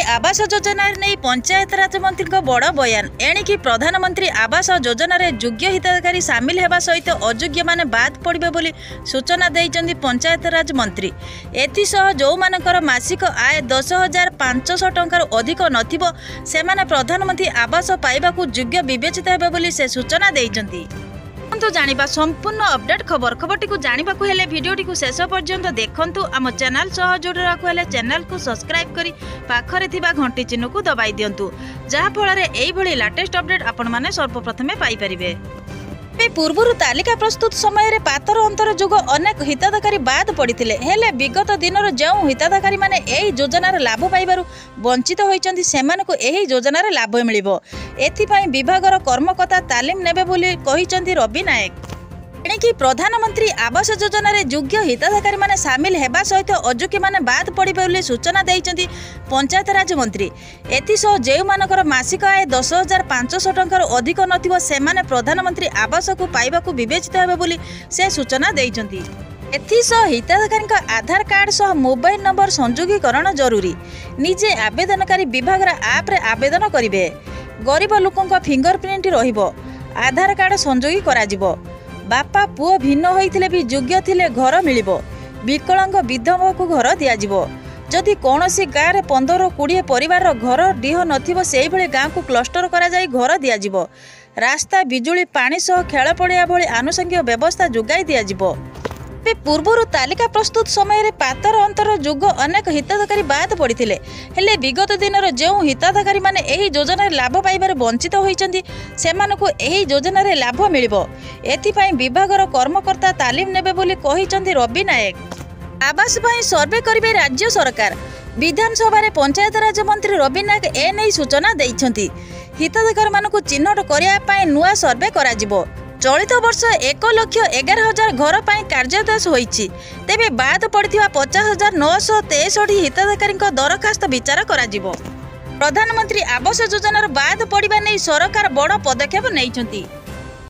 आवास योजना नहीं पंचायत राज मंत्री बड़ बयान एणिकी प्रधानमंत्री आवास योजना योग्य हिताधिकारी सामिल होगा सहित अयोग्य माने बाद पड़े बोली सूचना देइचंदी पंचायत राज मंत्री। एथिसह जो मानकर मासिक आय 10,500 टंकार अधिक नथिबो सेमाने प्रधानमंत्री आवास पाइबाकू योग्य विवेचित हेबे बोली से सूचना देइचंदी। तो जानिबा संपूर्ण अपडेट खबरटी को जानिबा को हेले वीडियोटी को शेष पर्यंत देखंतु। आम चैनल सह जोड़रा को हेले चैनल को सब्सक्राइब करी पाखरे थिबा घंटी चिन्ह को दबाई दियंतु जहा फଳରେ एई भली लेटेस्ट अपडेट आपण माने सर्वप्रथमे पाई परिबे। पूर्व तालिका प्रस्तुत समय पातर अंतर जोग अनेक हिताधिकारी बाद पड़ते हेले विगत दिन जो हिताधिकारी माने एही योजनार लाभ पाइबारु वंचित होइचंदी सेमानकु एही योजनार लाभ मिलिबो। एथिपाई विभागर कर्मकर्ता तालीम नेबे बोली कहिचंदी रवि नायक। एणिकी प्रधानमंत्री आवास योजना योग्य हिताधिकारी माने सामिल हेबा सहित अयोग्य माने बाद पड़े बोली सूचना देइचंदी पंचायत राज मंत्री। एथिसह जे मानकर मासिक आय 10,500 टंकार अधिक नथिबो सेमाने प्रधानमंत्री आवास को पाइबाकू विवेचित हेबे बोली से सूचना देइचंदी। एथिसह हिताधिकारी आधार कार्ड सह मोबाइल नंबर संयोगीकरण जरूरी। निजे आवेदनकारी विभागर आप रे आवेदन करिवे। गरीब लोकंक फिंगरप्रिंट रहिबो। आधार कार्ड संयोगी कराजिबो। बापा पुओ भिन्न होइथिले भी योग्य थिले घर मिलिबो। विकलांग विधवा को घर दियाजिबो। जदि कौनसी गाँव में 15-20 परिवार घर डीह नथिबो सेही भली गाँव को क्लस्टर करा जाई घर दियाजिबो। रास्ता बिजुली पानी सह खेल पड़िया भली आनुषंगिक व्यवस्था जोगाई दियाजिबो। पूर्व तालिका प्रस्तुत समय पातर अंतर जोग अनेक हिताधिकारी बाद पड़ते हेले विगत दिन जो हिताधिकारी माने एही योजना लाभ पाइबार वंचित होइचंदी सेमानकु एही योजना लाभ मिलिबो। एथिपाई विभागर कर्मकर्ता तालीम नेबे बोली कहिचंदी रवि नायक। आवास पई सर्वे करिवे राज्य सरकार। विधानसभा रे पंचायत राज मंत्री रवि नायक एने सूचना देइछंती। हिताधिकारी मानकु चिन्हट करिया पई नुआ सर्वे कराजिबो। चलित वर्ष 1,11,000 घर पर कार्यादेश होइछि। तेबे बाद पड़िथिबा 50,963 हिताधिकारी दरखास्त विचार कराजिबो। प्रधानमंत्री आवास योजनार बाद पड़िबा नै सरकार बड़ पदक्षेप नैछंती।